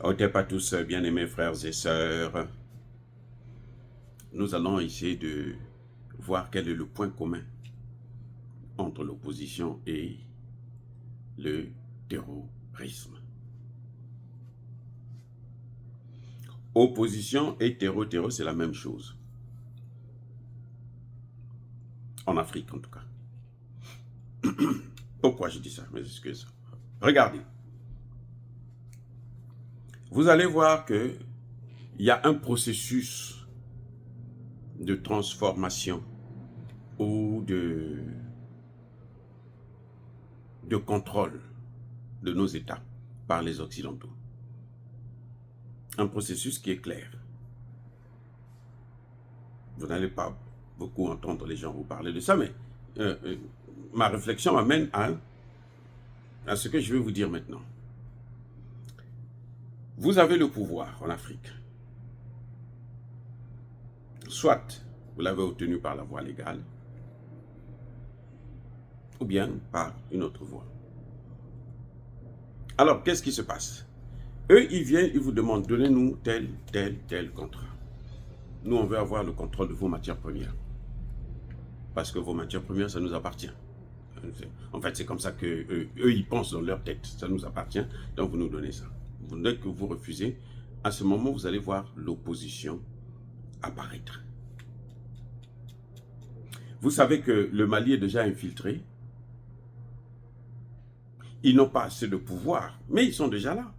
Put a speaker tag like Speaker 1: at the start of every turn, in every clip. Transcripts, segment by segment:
Speaker 1: Otep à tous, bien-aimés frères et sœurs. Nous allons essayer de voir quel est le point commun entre l'opposition et le terrorisme. Opposition et terreau, c'est la même chose. En Afrique, en tout cas. Pourquoi je dis ça? Mes excuses. Regardez. Vous allez voir qu'il y a un processus de transformation ou de contrôle de nos États par les Occidentaux. Un processus qui est clair. Vous n'allez pas beaucoup entendre les gens vous parler de ça, mais ma réflexion m'amène à ce que je vais vous dire maintenant. Vous avez le pouvoir en Afrique. Soit vous l'avez obtenu par la voie légale, ou bien par une autre voie. Alors, qu'est-ce qui se passe? Eux, ils viennent, ils vous demandent, donnez-nous tel contrat. Nous, on veut avoir le contrôle de vos matières premières. Parce que vos matières premières, ça nous appartient. En fait, c'est comme ça qu'eux, ils pensent dans leur tête. Ça nous appartient, donc vous nous donnez ça. Dès que vous refusez, à ce moment, vous allez voir l'opposition apparaître. Vous savez que le Mali est déjà infiltré. Ils n'ont pas assez de pouvoir, mais ils sont déjà là.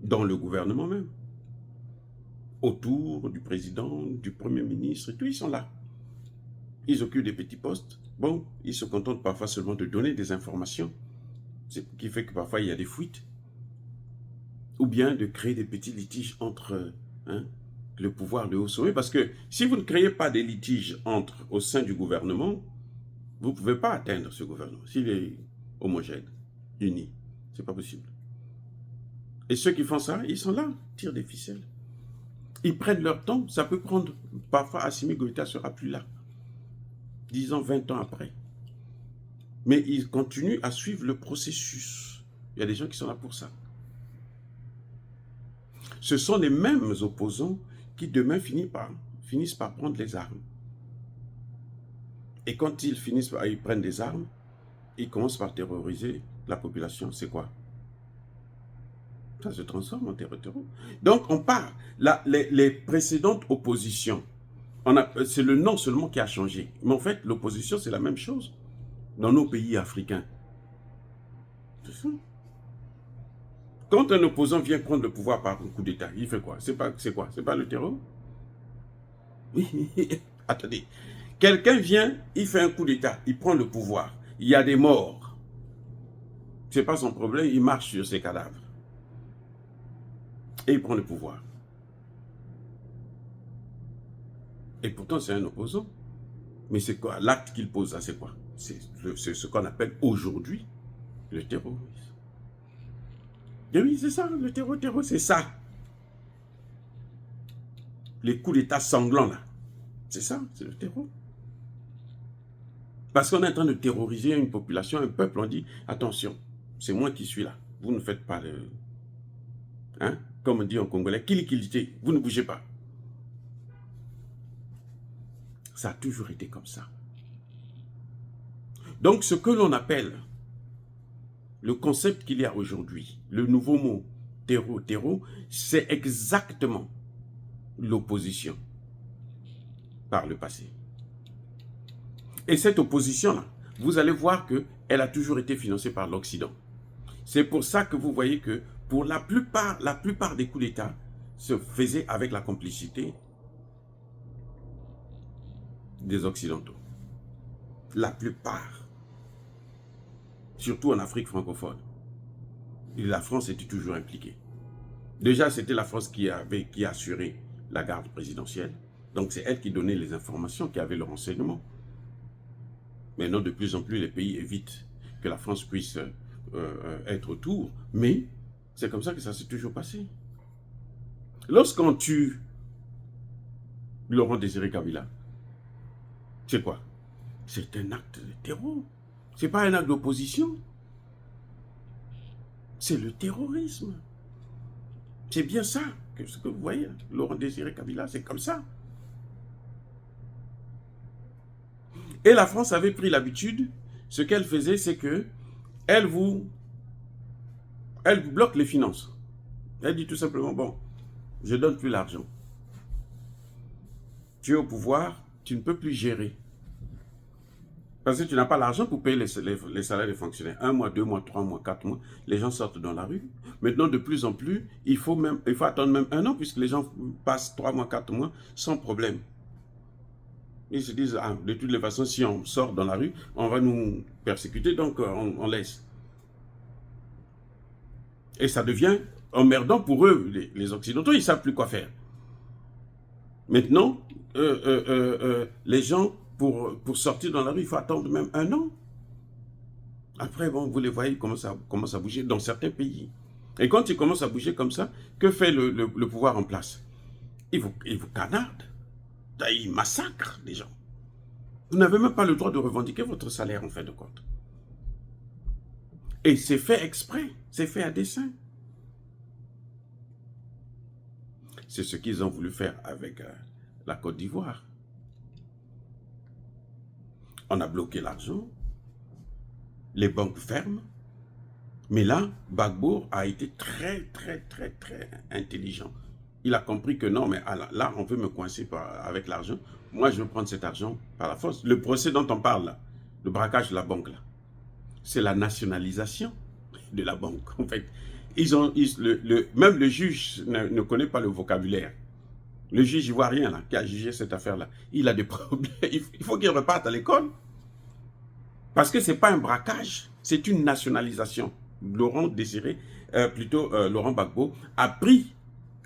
Speaker 1: Dans le gouvernement même. Autour du président, du premier ministre, et tout, ils sont là. Ils occupent des petits postes. Bon, ils se contentent parfois seulement de donner des informations. Ce qui fait que parfois il y a des fuites. Ou bien de créer des petits litiges entre le pouvoir, le haut sommet. Parce que si vous ne créez pas des litiges au sein du gouvernement, vous ne pouvez pas atteindre ce gouvernement. S'il est homogène, uni, ce n'est pas possible. Et ceux qui font ça, ils sont là, tirent des ficelles. Ils prennent leur temps. Ça peut prendre, parfois Assimi Goïta ne sera plus là. 10 ans, 20 ans après. Mais ils continuent à suivre le processus. Il y a des gens qui sont là pour ça. Ce sont les mêmes opposants qui demain finissent par prendre les armes. Et quand ils prennent des armes, ils commencent par terroriser la population. C'est quoi? Ça se transforme en terreur. Donc on part. Les précédentes oppositions, c'est le nom seulement qui a changé. Mais en fait, l'opposition, c'est la même chose dans nos pays africains. C'est ça. Quand un opposant vient prendre le pouvoir par un coup d'État, il fait quoi? C'est quoi? C'est pas le terror? Oui, attendez. Quelqu'un vient, il fait un coup d'État, il prend le pouvoir. Il y a des morts. C'est pas son problème, il marche sur ses cadavres. Et il prend le pouvoir. Et pourtant, c'est un opposant. Mais c'est quoi? L'acte qu'il pose, là, c'est quoi? C'est ce qu'on appelle aujourd'hui le terrorisme. Et oui, c'est ça, le terror, c'est ça. Les coups d'État sanglants, là. C'est ça, c'est le terror. Parce qu'on est en train de terroriser une population, un peuple, on dit, attention, c'est moi qui suis là. Vous ne faites pas le... Hein? Comme on dit en congolais, kilikilité, vous ne bougez pas. Ça a toujours été comme ça. Donc, ce que l'on appelle le concept qu'il y a aujourd'hui, le nouveau mot terreau, c'est exactement l'opposition par le passé. Et cette opposition-là, vous allez voir qu'elle a toujours été financée par l'Occident. C'est pour ça que vous voyez que pour la plupart des coups d'État se faisaient avec la complicité des Occidentaux. La plupart. Surtout en Afrique francophone. Et la France était toujours impliquée. Déjà, c'était la France qui assurait la garde présidentielle. Donc, c'est elle qui donnait les informations, qui avait le renseignement. Maintenant, de plus en plus, les pays évitent que la France puisse être autour. Mais c'est comme ça que ça s'est toujours passé. Lorsqu'on tue Laurent Désiré Kabila, c'est quoi? C'est un acte de terror. Ce n'est pas un acte d'opposition. C'est le terrorisme. C'est bien ça, ce que vous voyez, Laurent Désiré Kabila, c'est comme ça. Et la France avait pris l'habitude, ce qu'elle faisait, c'est que elle vous bloque les finances. Elle dit tout simplement, bon, je ne donne plus l'argent. Tu es au pouvoir, tu ne peux plus gérer. Parce que tu n'as pas l'argent pour payer les salaires des fonctionnaires. 1 mois, 2 mois, 3 mois, 4 mois, les gens sortent dans la rue. Maintenant, de plus en plus, il faut attendre même 1 an, puisque les gens passent 3 mois, 4 mois sans problème. Ils se disent, ah, de toutes les façons, si on sort dans la rue, on va nous persécuter, donc on laisse. Et ça devient emmerdant pour eux, les Occidentaux, ils ne savent plus quoi faire. Maintenant, les gens, pour sortir dans la rue, il faut attendre même 1 an. Après, bon, vous les voyez, commence à bouger dans certains pays. Et quand ils commencent à bouger comme ça, que fait le pouvoir en place? Il vous canarde. Il massacre les gens. Vous n'avez même pas le droit de revendiquer votre salaire en fin de compte. Et c'est fait exprès, c'est fait à dessein. C'est ce qu'ils ont voulu faire avec la Côte d'Ivoire. On a bloqué l'argent, les banques ferment, mais là, Gbagbo a été très intelligent. Il a compris que non, mais là, on veut me coincer avec l'argent. Moi, je veux prendre cet argent par la force. Le procès dont on parle, là, le braquage de la banque, là, c'est la nationalisation de la banque. En fait, même le juge ne connaît pas le vocabulaire. Le juge ivoirien là, qui a jugé cette affaire-là, il a des problèmes. Il faut qu'il reparte à l'école. Parce que ce n'est pas un braquage, c'est une nationalisation. Laurent Gbagbo a pris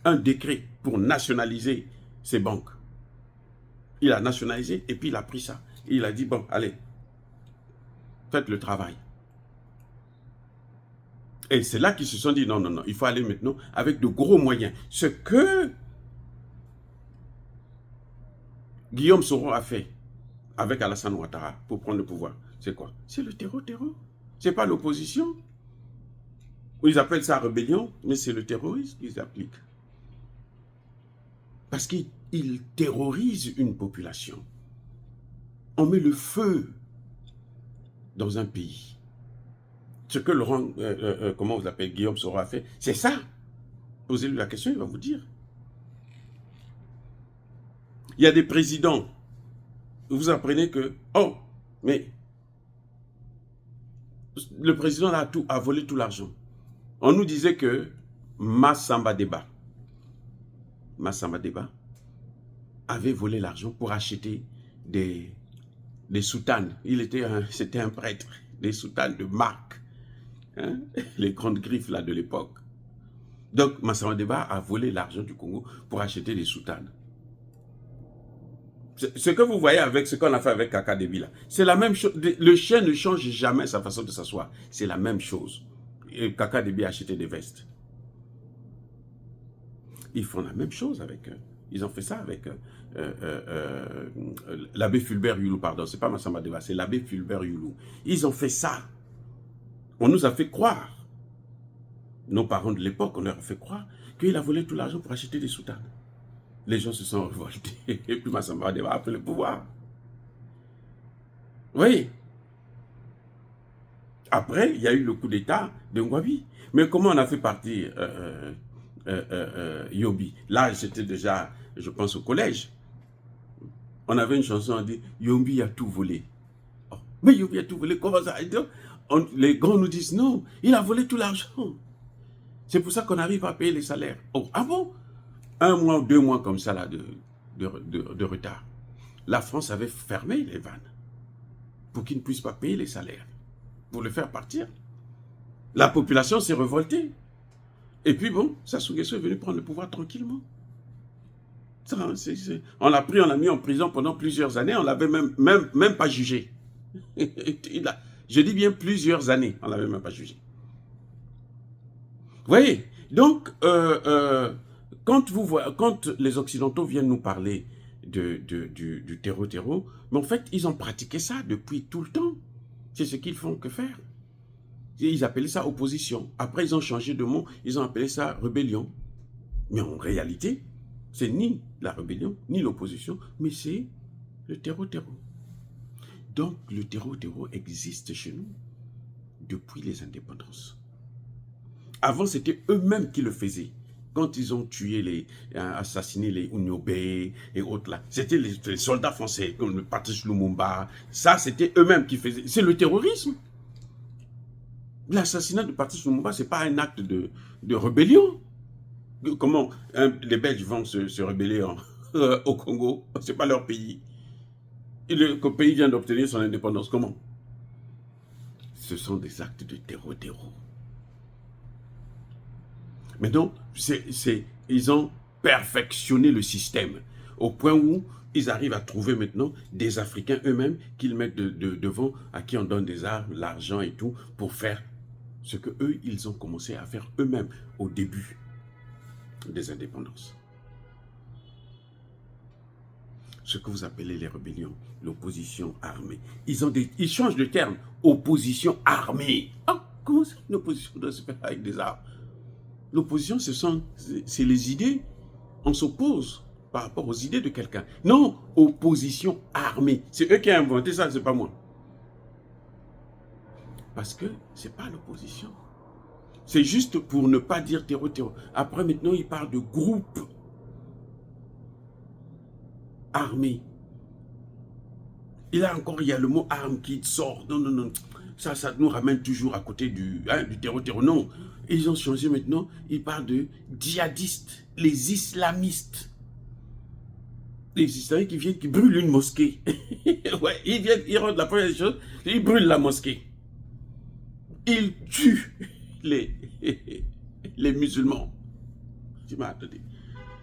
Speaker 1: un décret pour nationaliser ces banques. Il a nationalisé et puis il a pris ça. Et il a dit, bon, allez, faites le travail. Et c'est là qu'ils se sont dit, non, non, non, il faut aller maintenant avec de gros moyens. Ce que Guillaume Soro a fait avec Alassane Ouattara pour prendre le pouvoir, c'est quoi? C'est le terreau. Ce n'est pas l'opposition. Ils appellent ça rébellion, mais c'est le terrorisme qu'ils appliquent. Parce qu'ils terrorisent une population. On met le feu dans un pays. Ce que Laurent, comment vous appelez, Guillaume Soro a fait, c'est ça. Posez-lui la question, il va vous dire. Il y a des présidents, vous apprenez que, oh, mais le président a volé tout l'argent. On nous disait que Massamba Deba avait volé l'argent pour acheter des soutanes. C'était un prêtre, des soutanes de marque, hein? Les grandes griffes là de l'époque. Donc Massamba Deba a volé l'argent du Congo pour acheter des soutanes. Ce que vous voyez avec ce qu'on a fait avec Kaka Debi là, c'est la même chose. Le chien ne change jamais sa façon de s'asseoir. C'est la même chose. Et Kaka Debi a acheté des vestes. Ils font la même chose avec eux. Ils ont fait ça avec l'abbé Fulbert Youlou, pardon. C'est pas Massamba Deba, c'est l'abbé Fulbert Youlou. Ils ont fait ça. On nous a fait croire, nos parents de l'époque, on leur a fait croire qu'il a volé tout l'argent pour acheter des soutanes. Les gens se sont révoltés. Et puis Massamba Deba a pris le pouvoir. Oui. Après, il y a eu le coup d'État de Ngouabi. Mais comment on a fait partir Yobi? Là, j'étais déjà, je pense, au collège. On avait une chanson, on dit « Yobi a tout volé oh. ». Mais Yobi a tout volé, comment ça? Les grands nous disent « Non, il a volé tout l'argent ». C'est pour ça qu'on arrive à payer les salaires. Oh, ah bon? 1 mois ou 2 mois comme ça là, de retard. La France avait fermé les vannes pour qu'ils ne puissent pas payer les salaires, pour le faire partir. La population s'est révoltée. Et puis bon, Sassou Nguesso est venu prendre le pouvoir tranquillement. Ça, on l'a pris, on l'a mis en prison pendant plusieurs années, on ne l'avait même pas jugé. Je dis bien plusieurs années, on ne l'avait même pas jugé. Vous voyez, donc, quand les Occidentaux viennent nous parler du terreau, mais en fait, ils ont pratiqué ça depuis tout le temps. C'est ce qu'ils font que faire. Ils appelaient ça opposition. Après, ils ont changé de mot, ils ont appelé ça rébellion. Mais en réalité, c'est ni la rébellion, ni l'opposition, mais c'est le terreau-terreau. Donc, le terreau-terreau existe chez nous depuis les indépendances. Avant, c'était eux-mêmes qui le faisaient. Quand ils ont tué, assassiné les Unyobé et autres là, c'était les soldats français, comme le Patrice Lumumba. Ça, c'était eux-mêmes qui faisaient. C'est le terrorisme. L'assassinat de Patrice Lumumba, ce n'est pas un acte de rébellion. Comment les Belges vont se rebeller au Congo? Ce n'est pas leur pays. Et le pays vient d'obtenir son indépendance. Comment? Ce sont des actes de terreau-terreau. Maintenant, ils ont perfectionné le système au point où ils arrivent à trouver maintenant des Africains eux-mêmes qu'ils mettent devant, à qui on donne des armes, l'argent et tout, pour faire ce que eux, ils ont commencé à faire eux-mêmes au début des indépendances. Ce que vous appelez les rébellions, l'opposition armée. Ils changent de terme, opposition armée. Ah, comment ça, une opposition doit se faire avec des armes? L'opposition, c'est les idées. On s'oppose par rapport aux idées de quelqu'un. Non, opposition armée. C'est eux qui ont inventé ça, c'est pas moi. Parce que c'est pas l'opposition. C'est juste pour ne pas dire terreau-terreau. Après, maintenant, ils parlent de groupe armé. Et là encore, il y a le mot arme qui sort. Non, non, non. Ça nous ramène toujours à côté du terreau-terreau. Non. Ils ont changé maintenant. Ils parlent de djihadistes, les islamistes. Les islamistes qui brûlent une mosquée. Ouais, ils rentrent la première chose, ils brûlent la mosquée. Ils tuent les musulmans. Tu m'as entendu.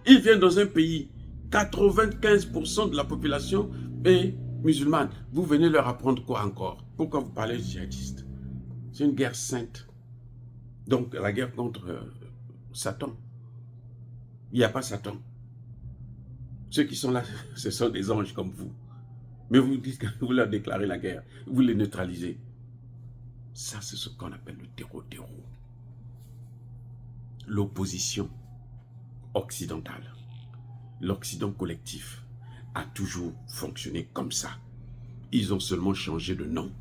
Speaker 1: Ils viennent dans un pays, 95% de la population est musulmane. Vous venez leur apprendre quoi encore? Pourquoi vous parlez de djihadistes? C'est une guerre sainte. Donc la guerre contre Satan. Il n'y a pas Satan. Ceux qui sont là, ce sont des anges comme vous. Mais vous dites que vous leur déclarez la guerre, vous les neutralisez. Ça, c'est ce qu'on appelle le terreau-terreau. L'opposition occidentale, l'Occident collectif a toujours fonctionné comme ça. Ils ont seulement changé de nom.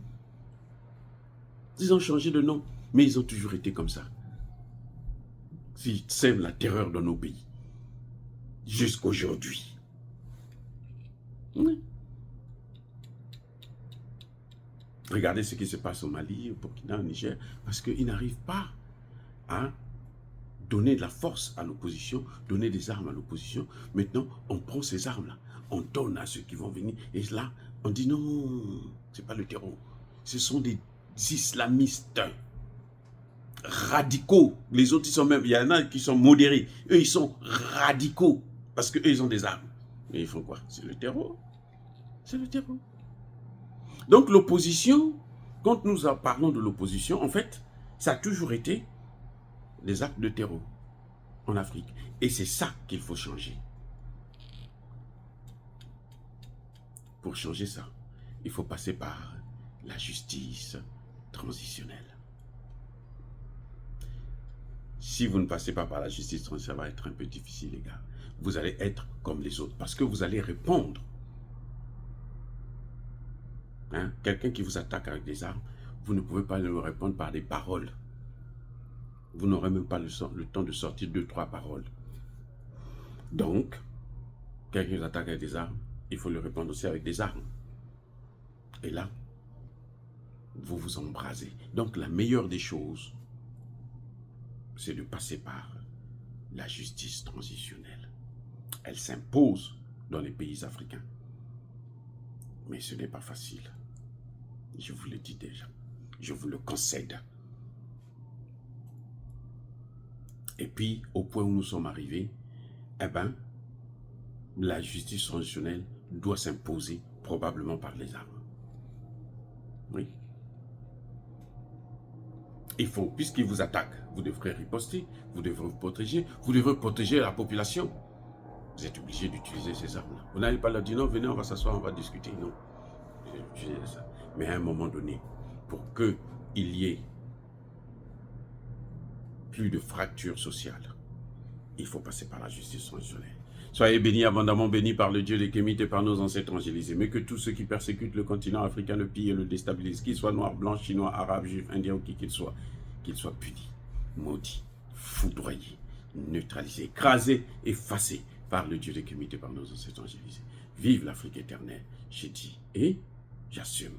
Speaker 1: Ils ont changé de nom, mais ils ont toujours été comme ça. Ils sèment la terreur dans nos pays. Jusqu'aujourd'hui. Oui. Regardez ce qui se passe au Mali, au Burkina, au Niger, parce qu'ils n'arrivent pas à donner de la force à l'opposition, donner des armes à l'opposition. Maintenant, on prend ces armes-là, on donne à ceux qui vont venir, et là, on dit non, c'est pas le terreau. Ce sont des islamistes radicaux. Les autres, ils sont même, il y en a qui sont modérés. Eux, ils sont radicaux, parce qu'eux, ils ont des armes. Mais ils font quoi? C'est le terreau. C'est le terreau. Donc l'opposition, quand nous parlons de l'opposition, en fait, ça a toujours été des actes de terreau en Afrique. Et c'est ça qu'il faut changer. Pour changer ça, il faut passer par la justice transitionnelle. Si vous ne passez pas par la justice transitionnelle, ça va être un peu difficile, les gars. Vous allez être comme les autres, parce que vous allez répondre. Hein? Quelqu'un qui vous attaque avec des armes, vous ne pouvez pas lui répondre par des paroles. Vous n'aurez même pas le temps de sortir 2-3 paroles. Donc, quelqu'un qui vous attaque avec des armes, il faut lui répondre aussi avec des armes. Et là, vous vous embrasez. Donc, la meilleure des choses, c'est de passer par la justice transitionnelle. Elle s'impose dans les pays africains. Mais ce n'est pas facile. Je vous le dis déjà. Je vous le concède. Et puis, au point où nous sommes arrivés, eh bien, la justice transitionnelle doit s'imposer probablement par les armes. Oui. Il faut, puisqu'ils vous attaquent, vous devrez riposter, vous devrez vous protéger la population. Vous êtes obligé d'utiliser ces armes-là. Vous n'allez pas leur dire non, venez, on va s'asseoir, on va discuter. Non. Ça. Mais à un moment donné, pour qu'il y ait plus de fractures sociales, il faut passer par la justice traditionnelle. Soyez bénis, abondamment bénis par le Dieu des Kémites et par nos ancêtres angélisés. Mais que tous ceux qui persécutent le continent africain le pillent et le déstabilisent, qu'ils soient noirs, blancs, chinois, arabes, juifs, indiens ou qui qu'ils soient punis, maudits, foudroyés, neutralisés, écrasés, effacés par le Dieu des Kémites et par nos ancêtres angélisés. Vive l'Afrique éternelle, j'ai dit et j'assume.